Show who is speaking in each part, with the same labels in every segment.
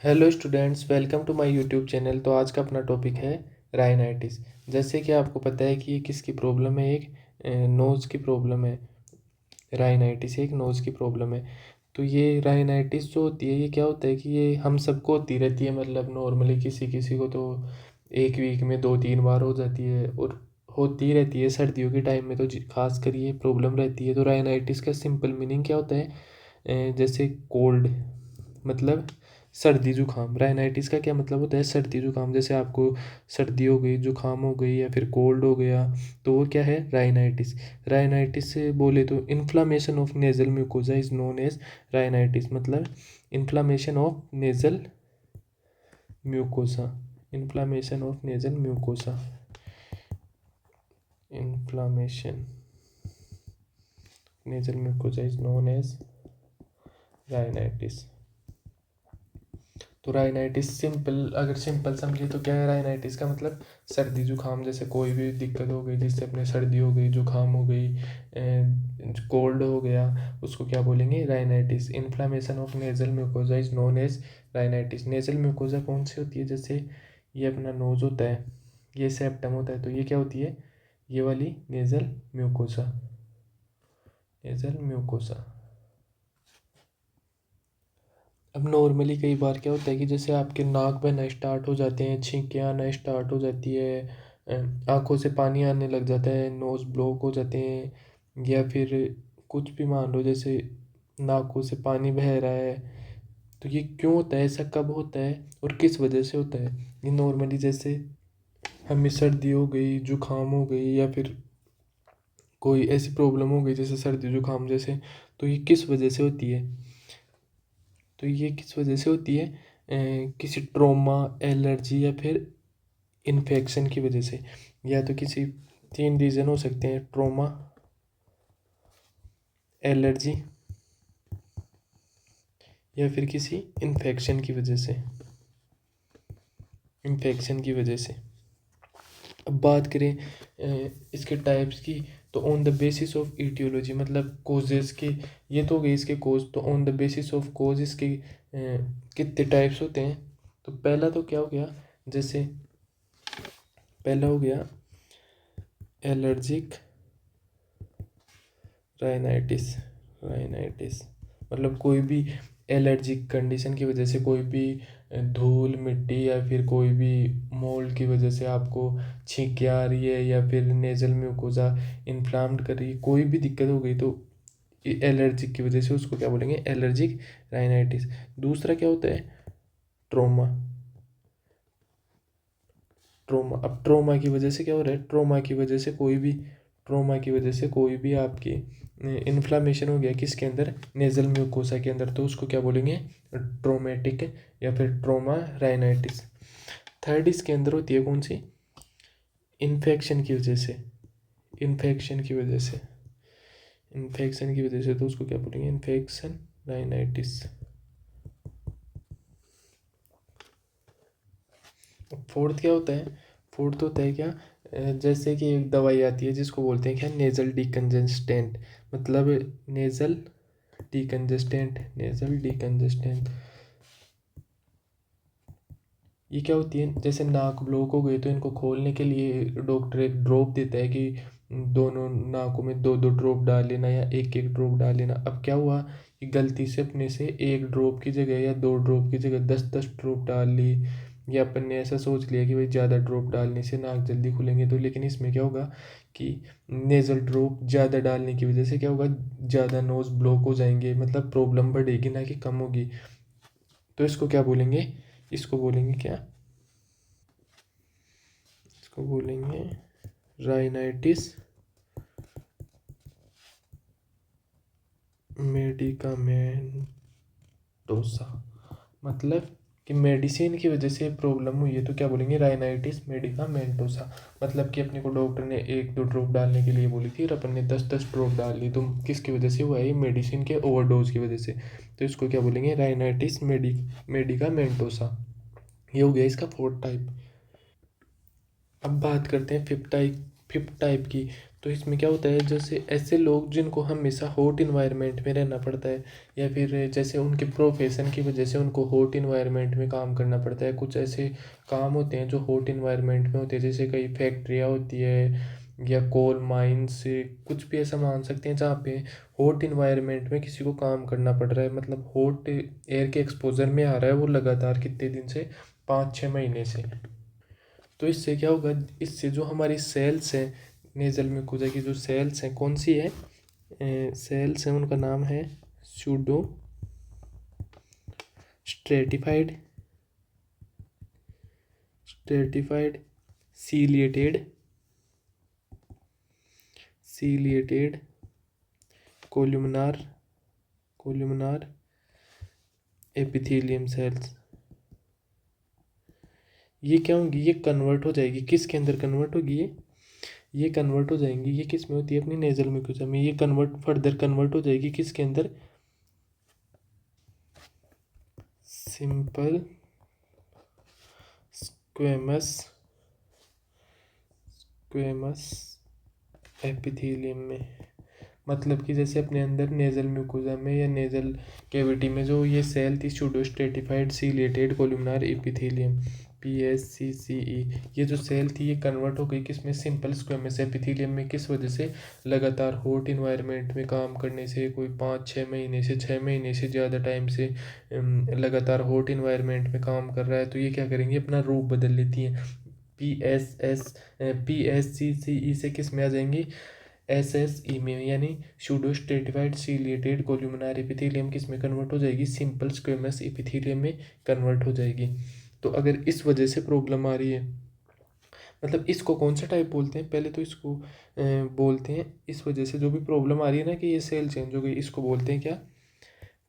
Speaker 1: Hello students, welcome to my YouTube channel. तो आज का अपना टॉपिक है राइनाइटिस। जैसे कि आपको पता है कि ये किसकी प्रॉब्लम है, एक नोज़ की प्रॉब्लम है। राइनाइटिस एक नोज़ की प्रॉब्लम है। तो ये राइनाइटिस जो होती है, ये क्या होता है कि ये हम सबको होती रहती है। मतलब नॉर्मली किसी किसी को तो एक वीक में 2-3 बार हो जाती है और होती रहती है। सर्दियों के टाइम में तो खास कर ये प्रॉब्लम रहती है। तो राइनाइटिस का सिंपल मीनिंग क्या होता है? जैसे कोल्ड, मतलब सर्दी जुकाम। राइनाइटिस का क्या मतलब होता है? सर्दी जुकाम। जैसे आपको सर्दी हो गई, जुकाम हो गई या फिर कोल्ड हो गया, तो वो क्या है? राइनाइटिस। राइनाइटिस से बोले तो inflammation of nasal mucosa is known as rhinitis. मतलब inflammation of nasal mucosa, inflammation of nasal mucosa, inflammation nasal mucosa is known as rhinitis. तो राइनाइटिस सिंपल, अगर सिंपल समझे तो क्या है राइनाइटिस का मतलब? सर्दी जुकाम। जैसे कोई भी दिक्कत हो गई, जिससे अपने सर्दी हो गई, जुकाम हो गई, कोल्ड हो गया, उसको क्या बोलेंगे? Rhinitis. Inflammation of nasal mucosa is known as rhinitis. Nasal mucosa कौन सी होती है? जैसे ये अपना नोज होता है, ये सेप्टम होता है, तो ये क्या होती है? ये वाली नेजल म्यूकोसा, नेजल म्यूकोसा। अब नॉर्मली कई बार क्या होता है कि जैसे आपके नाक बहना स्टार्ट हो जाते हैं, छींकें आना स्टार्ट हो जाती है, आंखों से पानी आने लग जाता है, नोज़ ब्लॉक हो जाते हैं, या फिर कुछ भी मान लो, जैसे नाकों से पानी बह रहा है। तो ये क्यों होता है? ऐसा कब होता है और किस वजह से होता है? ये नॉर्मली जैसे हमें सर्दी हो गई, जुकाम हो गई, या फिर कोई ऐसी प्रॉब्लम हो गई जैसे सर्दी जुकाम जैसे, तो ये किस वजह से होती है? तो ये किस वजह से होती है? किसी ट्रॉमा, एलर्जी या फिर इन्फेक्शन की वजह से। या तो किसी तीन रीज़न हो सकते हैं: ट्रॉमा, एलर्जी या फिर किसी इन्फेक्शन की वजह से, इन्फेक्शन की वजह से। अब बात करें इसके टाइप्स की, तो on the basis of etiology, मतलब कोजेस के, ये तो हो गई इसके कोज। तो on the basis of cause इसके कितने टाइप्स होते हैं? तो पहला तो क्या हो गया? जैसे पहला हो गया एलर्जिक राइनाइटिस। राइनाइटिस मतलब कोई भी एलर्जिक कंडीशन की वजह से, कोई भी धूल मिट्टी या फिर कोई भी मोल्ड की वजह से आपको छींकें आ रही है, या फिर नेजल म्यूकोजा इन्फ्लाम्ड कर रही है, कोई भी दिक्कत हो गई, तो एलर्जिक की वजह से उसको क्या बोलेंगे? Allergic rhinitis. दूसरा क्या होता है? ट्रोमा। ट्रोमा, अब ट्रोमा की वजह से क्या हो रहा है? ट्रोमा की वजह से कोई भी, ट्रोमा की वजह से कोई भी आपकी इन्फ्लामेशन हो गया किसके अंदर? नेजल म्यूकोसा के अंदर, तो उसको क्या बोलेंगे? ट्रोमेटिक या फिर ट्रोमा राइनाइटिस। थर्ड इसके अंदर होती है कौन सी? इन्फेक्शन की वजह से, इन्फेक्शन की वजह से, इन्फेक्शन की वजह से, तो उसको क्या बोलेंगे? Infection rhinitis. फोर्थ क्या होता है? फोर्थ होता है क्या? जैसे कि एक दवाई आती है जिसको बोलते हैं क्या? Nasal decongestant. मतलब नेज़ल डिकंजेस्टेंट, नेज़ल डिकंजेस्टेंट। ये क्या होती है? जैसे नाक ब्लॉक हो गई, तो इनको खोलने के लिए डॉक्टर एक ड्रॉप देता है कि दोनों नाकों में दो दो ड्रॉप डाल लेना या एक एक ड्रॉप डाल लेना। अब क्या हुआ कि गलती से अपने से एक ड्रॉप की जगह या दो ड्रॉप की जगह 10-10 ड्रॉप डाल ली, या अपन ने ऐसा सोच लिया कि भाई ज़्यादा ड्रॉप डालने से नाक जल्दी खुलेंगे। तो लेकिन इसमें क्या होगा कि नेज़ल ड्रॉप ज़्यादा डालने की वजह से क्या होगा? ज़्यादा नोज़ ब्लॉक हो जाएंगे, मतलब प्रॉब्लम बढ़ेगी ना कि कम होगी। तो इसको क्या बोलेंगे? इसको बोलेंगे क्या? इसको बोलेंगे राइनाइटिस मेडिकामेंटोसा। मतलब कि मेडिसिन की वजह से प्रॉब्लम हुई है, तो क्या बोलेंगे? राइनाइटिस मेडिकामेंटोसा। मतलब कि अपने को डॉक्टर ने एक दो ड्रॉप डालने के लिए बोली थी और अपन ने 10-10 ड्रॉप डाल ली, तो किसकी वजह से हुआ है? ये मेडिसिन के ओवरडोज की वजह से। तो इसको क्या बोलेंगे? राइनाइटिस मेडिकामेंटोसा। ये हो गया इसका फोर्थ टाइप। अब बात करते हैं फिफ्थ टाइप, फिफ्थ टाइप की। तो इसमें क्या होता है, जैसे ऐसे लोग जिनको हमेशा हॉट इन्वायरमेंट में रहना पड़ता है, या फिर जैसे उनके प्रोफेशन की वजह से उनको हॉट इन्वायरमेंट में काम करना पड़ता है। कुछ ऐसे काम होते हैं जो हॉट इन्वायरमेंट में होते हैं, जैसे कई फैक्ट्रियाँ होती है या कोल माइंस, कुछ भी ऐसा मान सकते हैं जहाँ पे हॉट इन्वायरमेंट में किसी को काम करना पड़ रहा है, मतलब हॉट एयर के एक्सपोजर में आ रहा है वो लगातार कितने दिन से, 5-6 महीने से। तो इससे क्या होगा, इससे जो हमारी सेल्स हैं नेजल म्यूकोजा की, जो सेल्स हैं कौन सी है, सेल्स हैं उनका नाम है pseudo stratified ciliated columnar epithelium cells. ये क्या होंगी, ये कन्वर्ट हो जाएगी, किसके अंदर कन्वर्ट होगी, ये कन्वर्ट हो जाएंगी, ये किस में होती है, अपनी नेजल म्यूकोजा में। ये फर्दर कन्वर्ट हो जाएगी किसके अंदर, सिंपल स्क्वेमस एपिथेलियम में। मतलब कि जैसे अपने अंदर नेजल म्यूकोजा में या नेजल कैविटी में जो ये सेल थी pseudo stratified ciliated columnar epithelium, PSCCE, ये जो सेल थी ये कन्वर्ट हो गई किसमें, सिंपल स्क्वेमस एपिथेलियम में। किस वजह से, लगातार हॉट इन्वायरमेंट में काम करने से, कोई 5-6 महीने से, 6 महीने से ज़्यादा टाइम से लगातार हॉट इन्वायरमेंट में काम कर रहा है, तो ये क्या करेंगी, अपना रूप बदल लेती हैं। PSCCE से किस में आ जाएंगी, SSE में, यानी pseudo stratified ciliated columnar epithelium किस में कन्वर्ट हो जाएगी, सिंपल स्क्वेमस एपिथेलियम में कन्वर्ट हो जाएगी। तो अगर इस वजह से प्रॉब्लम आ रही है, मतलब इसको कौन सा टाइप बोलते हैं, पहले तो इसको बोलते हैं, इस वजह से जो भी प्रॉब्लम आ रही है ना कि ये सेल चेंज हो गई, इसको बोलते हैं क्या,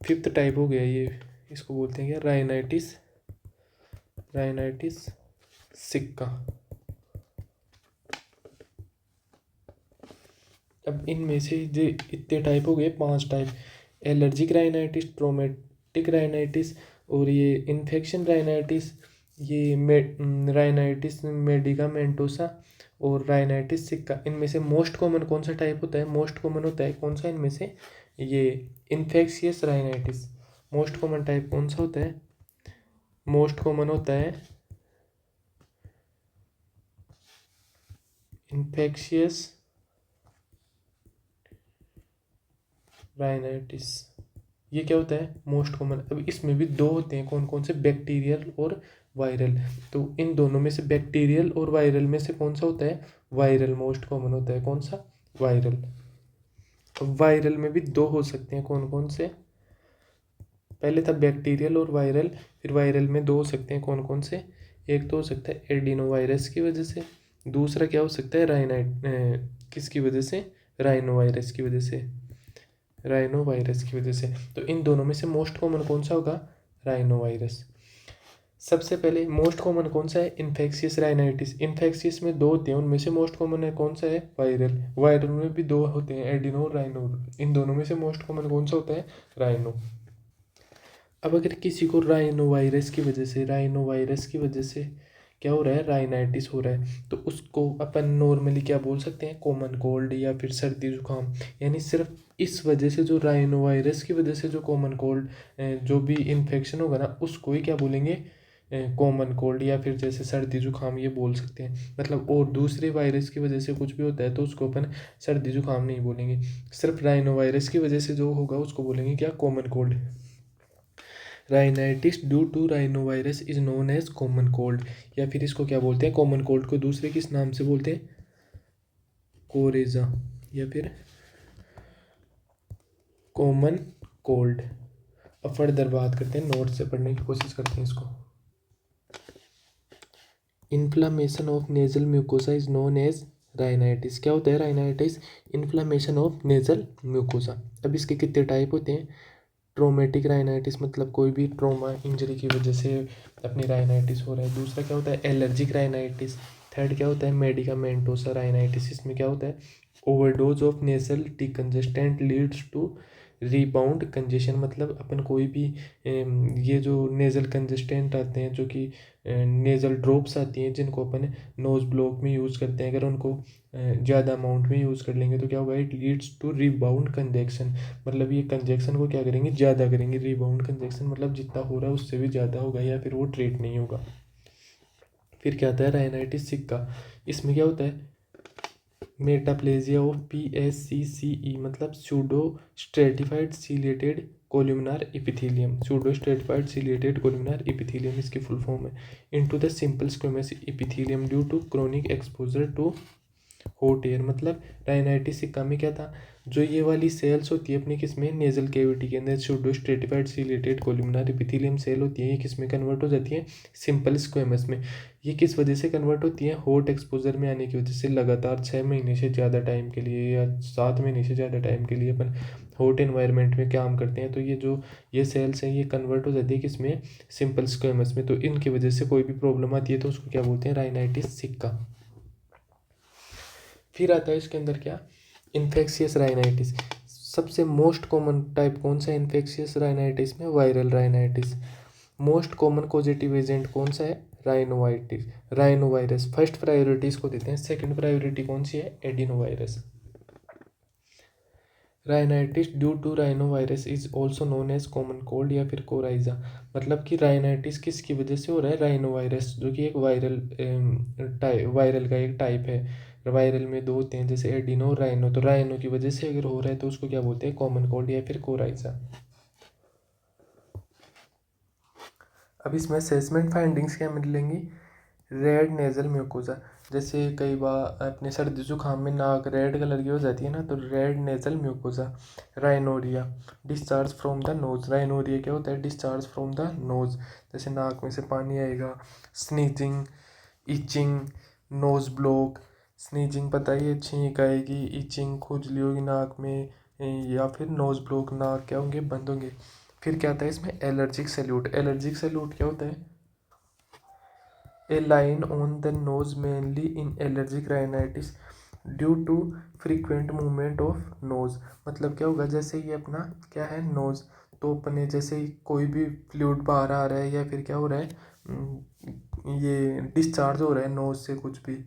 Speaker 1: 5th टाइप हो गया ये, इसको बोलते हैं क्या, राइनाइटिस सिक्का। अब इनमें से जो इतने टाइप हो गए, 5 type, allergic rhinitis, traumatic rhinitis, और ये इन्फेक्शन राइनाइटिस, ये राइनाइटिस मेडिकामेंटोसा, और राइनाइटिस सिक्का। इनमें से मोस्ट कॉमन कौन सा टाइप होता है, मोस्ट कॉमन होता है कौन सा इनमें से, ये infectious rhinitis. Most common type कौन सा होता है, मोस्ट कॉमन होता है इन्फेक्शियस राइनाइटिस। ये क्या होता है, मोस्ट कॉमन। अब इसमें भी 2 होते हैं, कौन कौन से, बैक्टीरियल और वायरल। तो इन दोनों में से, बैक्टीरियल और वायरल में से कौन सा होता है, वायरल मोस्ट कॉमन होता है, कौन सा, वायरल। अब वायरल में भी 2 हो सकते हैं, कौन कौन से, पहले था बैक्टीरियल और वायरल, फिर वायरल में 2 हो सकते हैं, कौन कौन से, एक तो हो सकता है एडिनो वायरस की वजह से, दूसरा क्या हो सकता है, किसकी वजह से, राइनो वायरस की वजह से, राइनो वायरस की वजह से। तो इन दोनों में से मोस्ट कॉमन कौन सा होगा, राइनो वायरस। सबसे पहले मोस्ट कॉमन कौन सा है, इन्फेक्शियस राइनाइटिस। इन्फेक्शियस में 2 होते हैं, उनमें से मोस्ट कॉमन है कौन सा है, वायरल। वायरल में भी 2 होते हैं, एडिनो और राइनो। इन दोनों में से मोस्ट कॉमन कौन सा होता है, राइनो। अब अगर किसी को राइनो वायरस की वजह से क्या हो रहा है, राइनाइटिस हो रहा है, तो उसको अपन नॉर्मली क्या बोल सकते हैं, कॉमन कोल्ड या फिर सर्दी जुकाम। यानी सिर्फ इस वजह से, जो राइनो वायरस की वजह से जो कॉमन कोल्ड, जो भी इन्फेक्शन होगा ना, उसको ही क्या बोलेंगे, कॉमन कोल्ड, या फिर जैसे सर्दी जुकाम ये बोल सकते हैं। मतलब और दूसरे वायरस की वजह से कुछ भी होता है तो उसको अपन सर्दी जुकाम नहीं बोलेंगे, सिर्फ राइनो वायरस की वजह से जो होगा उसको बोलेंगे क्या, common cold. Rhinitis due to rhino virus is known as common cold, या फिर इसको क्या बोलते हैं, कॉमन कोल्ड को दूसरे किस नाम से बोलते हैं, कोरेजा, या फिर कॉमन कोल्ड। अब फर्दर बात करते हैं, नोट से पढ़ने की कोशिश करते हैं इसको। Inflammation of nasal mucosa is known as rhinitis. क्या होता है rhinitis, inflammation of nasal mucosa. अब इसके कितने टाइप होते हैं, ट्रोमेटिक राइनाइटिस, मतलब कोई भी ट्रोमा इंजरी की वजह से अपनी राइनाइटिस हो रहा है। दूसरा क्या होता है, एलर्जिक राइनाइटिस। थर्ड क्या होता है, मेडिकामेंटोसा राइनाइटिस। इसमें क्या होता है, overdose of nasal decongestant leads to rebound congestion मतलब अपन कोई भी ये जो नेज़ल कंजेस्टेंट आते हैं, जो कि नेज़ल ड्रॉप्स आती हैं, जिनको अपन नोज़ ब्लॉक में यूज़ करते हैं, अगर उनको ज़्यादा अमाउंट में यूज़ कर लेंगे तो क्या होगा, it leads to rebound congestion. मतलब ये कंजेक्शन को क्या करेंगे, ज़्यादा करेंगे। रीबाउंड कंजेक्शन मतलब जितना हो रहा है उससे भी ज़्यादा होगा या फिर वो ट्रीट नहीं होगा। फिर क्या आता है राइनाइटिस सिक्का। इसमें क्या होता है, मेटाप्लेजिया ऑफ PSCCE मतलब pseudo stratified ciliated columnar epithelium. Pseudo stratified ciliated columnar epithelium इसकी फुल फॉर्म है। Into the simple squamous epithelium due to chronic exposure to hot air. मतलब राइनाइटिस सिक्का में क्या था, जो ये वाली सेल्स होती है अपनी किसमें, नेजल केविटी के अंदर pseudo stratified ciliated columnar epithelium cell होती है, ये किसमें कन्वर्ट हो जाती है, सिंपल स्क्वेमस में। ये किस वजह से कन्वर्ट होती है, हॉट एक्सपोजर में आने की वजह से। लगातार 6 महीने से ज़्यादा टाइम के लिए या 7 महीने से ज़्यादा टाइम के लिए अपन हॉट एनवायरनमेंट में काम करते हैं, तो ये सेल्स हैं, ये कन्वर्ट हो जाती है किसमें, सिंपल स्क्वेमस में। तो इनकी वजह से कोई भी प्रॉब्लम आती है तो उसको क्या बोलते हैं, राइनाइटिस सिक्का। फिर आता है इसके अंदर क्या, इन्फेक्शियस राइनाइटिस। सबसे मोस्ट कॉमन टाइप कौन सा है इन्फेक्शियस राइनाइटिस में, viral rhinitis. Most common positive agent कौन सा है, राइनोवाइटिस, राइनोवायरस। फर्स्ट प्रायोरिटी इसको देते हैं, सेकंड प्रायोरिटी कौन सी है, adenovirus. Rhinitis due to rhinovirus is also known as common cold या फिर कोराइजा। मतलब कि राइनाइटिस किसकी वजह से हो रहा है, राइनोवायरस, जो कि एक वायरल का एक टाइप है। वायरल में दो होते हैं, जैसे एडिनो और राइनो। तो राइनो की वजह से अगर हो रहा है तो उसको क्या बोलते हैं, कॉमन कोल्ड या फिर कोराइजा। अब इसमें असेसमेंट फाइंडिंग्स क्या मिलेंगी, रेड नेजल म्यूकोजा। जैसे कई बार अपने सर्दी जुकाम में नाक रेड कलर की हो जाती है ना, तो red nasal mucosa. Rhinorrhoea, discharge from the nose. Rhinorrhoea क्या होता है, डिस्चार्ज फ्रॉम द नोज, जैसे नाक में से पानी आएगा। Sneezing, itching, nose block. Sneezing पता ही है, छींक आएगी। इचिंग, खुजली होगी नाक में। या फिर नोज ब्लॉक, नाक क्या होंगे, बंद होंगे। फिर क्या आता है इसमें, एलर्जिक सैल्यूट। एलर्जिक सैल्यूट क्या होता है, a line on the nose mainly in allergic rhinitis due to frequent movement of nose. मतलब क्या होगा, जैसे ये अपना क्या है, नोज, तो अपने जैसे कोई भी फ्लूइड बाहर आ रहा है या फिर क्या हो रहा है, ये डिस्चार्ज हो रहा है नोज से कुछ भी,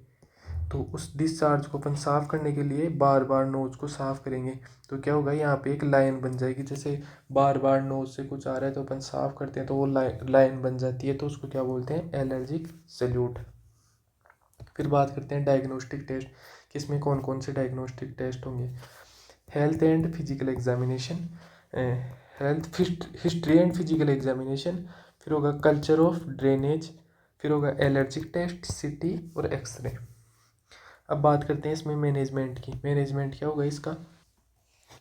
Speaker 1: तो उस डिस्चार्ज को अपन साफ करने के लिए बार बार नोज को साफ करेंगे। तो क्या होगा, यहाँ पे एक लाइन बन जाएगी। जैसे बार बार नोज से कुछ आ रहा है तो अपन साफ करते हैं तो वो लाइन बन जाती है, तो उसको क्या बोलते हैं, एलर्जिक सैल्यूट। फिर बात करते हैं डायग्नोस्टिक टेस्ट, किसमें कौन कौन से डायग्नोस्टिक टेस्ट होंगे। Health and physical examination, health history and physical examination. फिर होगा कल्चर ऑफ ड्रेनेज। फिर होगा एलर्जिक टेस्ट, सीटी और एक्सरे। अब बात करते हैं इसमें मैनेजमेंट की। मैनेजमेंट क्या होगा इसका,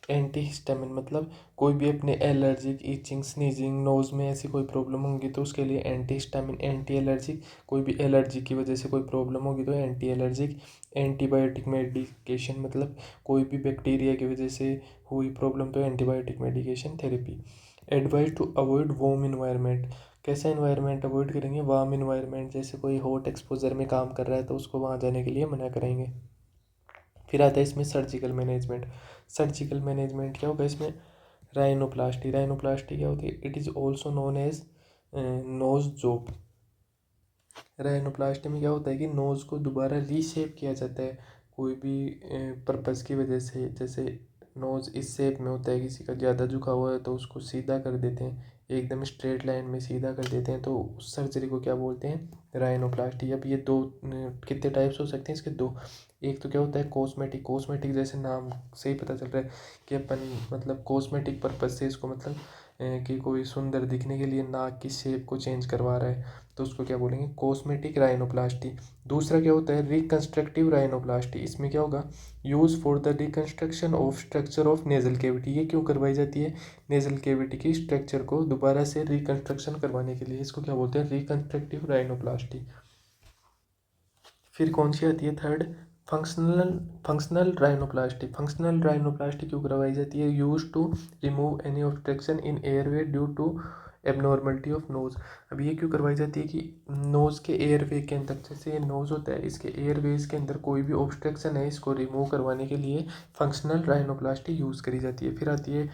Speaker 1: एंटी हिस्टामिन। मतलब कोई भी अपने एलर्जिक, ईचिंग, स्नीजिंग, नोज में ऐसी कोई प्रॉब्लम होगी तो उसके लिए एंटी हिस्टामिन। एंटी एलर्जिक, कोई भी एलर्जी की वजह से कोई प्रॉब्लम होगी तो एंटी एलर्जिक। एंटीबायोटिक मेडिकेशन, मतलब कोई भी बैक्टीरिया की वजह से हुई प्रॉब्लम तो antibiotic medication therapy. Advise to avoid warm environment. कैसा इन्वायरमेंट अवॉइड करेंगे, वार्म इन्वायरमेंट, जैसे कोई हॉट एक्सपोजर में काम कर रहा है तो उसको वहाँ जाने के लिए मना करेंगे। फिर आता है इसमें सर्जिकल मैनेजमेंट। सर्जिकल मैनेजमेंट क्या होगा इसमें, राइनोप्लास्टी। राइनोप्लास्टी क्या होती है, it is also known as nose job. Rhinoplasty में क्या होता है कि नोज़ को दोबारा रीशेप किया जाता है कोई भी पर्पज़ की वजह से। जैसे नोज़ इस शेप में होता है, किसी का ज़्यादा झुका हुआ है तो उसको सीधा कर देते हैं, एकदम स्ट्रेट लाइन में सीधा कर देते हैं, तो उस सर्जरी को क्या बोलते हैं, राइनोप्लास्टी। अब ये दो कितने टाइप्स हो सकते हैं इसके, दो। एक तो क्या होता है कॉस्मेटिक। कॉस्मेटिक जैसे नाम से ही पता चल रहा है कि अपन मतलब कॉस्मेटिक पर्पज़ से इसको, मतलब कि कोई सुंदर दिखने के लिए नाक की शेप को चेंज करवा रहा है तो उसको क्या बोलेंगे, कॉस्मेटिक राइनोप्लास्टी। दूसरा क्या होता है, रिकंस्ट्रक्टिव राइनोप्लास्टी। इसमें क्या होगा, use for the reconstruction of structure of nasal cavity. ये क्यों करवाई जाती है, नेजल कैविटी की स्ट्रक्चर को दोबारा से रिकंस्ट्रक्शन करवाने के लिए, इसको क्या बोलते हैं, रिकंस्ट्रक्टिव राइनोप्लास्टी। फिर कौन सी आती है, third, functional functional rhinoplasty. Functional rhinoplasty क्यों करवाई जाती है, use to remove any obstruction in airway due to abnormality of nose. अब ये क्यों करवाई जाती है कि नोज के एयरवे के अंदर, जैसे ये नोज होता है इसके एयरवेज के अंदर कोई भी ऑब्स्ट्रक्शन है इसको रिमूव करवाने के लिए फंक्शनल राइनोप्लास्टी यूज़ करी जाती है। फिर आती है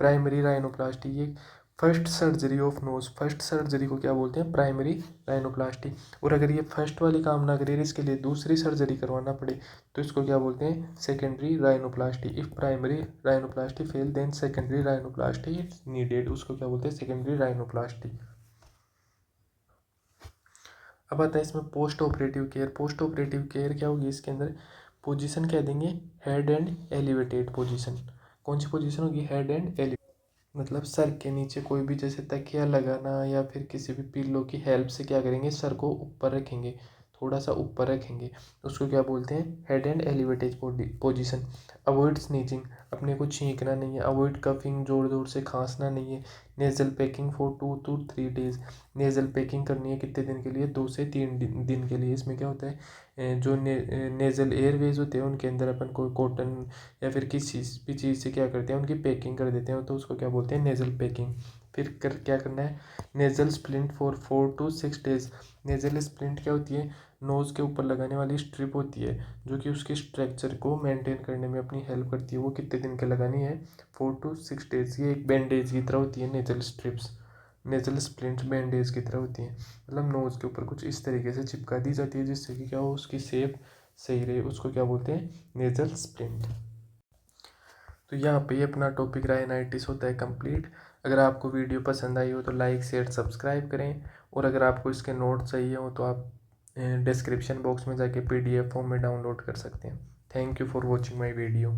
Speaker 1: प्राइमरी राइनोप्लास्टी ये first surgery of nose, first surgery को क्या बोलते हैं, प्राइमरी राइनोप्लास्टी। और अगर ये फर्स्ट वाली काम ना करे, इसके लिए दूसरी सर्जरी करवाना पड़े, तो इसको क्या बोलते हैं, secondary rhinoplasty. If primary rhinoplasty fail then secondary rhinoplasty is needed, उसको क्या बोलते हैं, सेकेंडरी राइनोप्लास्टी। अब आता है इसमें post operative care. Post operative care क्या होगी, इसके अंदर पोजीशन क्या देंगे, हेड एंड एलिवेटेड पोजीशन। कौन सी पोजीशन होगी, हेड एंड एलिवेटेड, मतलब सर के नीचे कोई भी जैसे तकिया लगाना या फिर किसी भी पिल्लो की हेल्प से क्या करेंगे, सर को ऊपर रखेंगे, थोड़ा सा ऊपर रखेंगे, उसको क्या बोलते हैं, head end elevated position. Avoid sneezing, अपने को छींकना नहीं है। अवॉइड कफिंग, जोर जोर से खांसना नहीं है। Nasal packing for 2 to 3 days, nasal packing करनी है कितने दिन के लिए, 2 से 3 दिन के लिए। इसमें क्या होता है, जो नेजल एयरवेज होते हैं उनके अंदर अपन को कॉटन या फिर किसी भी चीज़ से क्या करते हैं, उनकी पैकिंग कर देते हैं, तो उसको क्या बोलते हैं, नेजल पैकिंग। फिर क्या करना है, nasal splint for 4 to 6 days। Nasal splint क्या होती है, नोज़ के ऊपर लगाने वाली स्ट्रिप होती है, जो कि उसके स्ट्रक्चर को मेंटेन करने में अपनी हेल्प करती है। वो कितने दिन के लगानी है, 4 to 6 days। ये एक बैंडेज की तरह होती है nasal strips, nasal splint bandage की तरह होती है, मतलब नोज़ के ऊपर कुछ इस तरीके से चिपका दी जाती है जिससे कि क्या हो, उसकी शेप सही रहे, उसको क्या बोलते हैं, नेजल स्प्लिंट। तो यहाँ पे ये अपना टॉपिक राइनाइटिस होता है कंप्लीट। अगर आपको वीडियो पसंद आई हो तो लाइक शेयर सब्सक्राइब करें, और अगर आपको इसके नोट चाहिए हो तो आप डिस्क्रिप्शन बॉक्स में जाके PDF फॉर्म में डाउनलोड कर सकते हैं। Thank you for watching my video.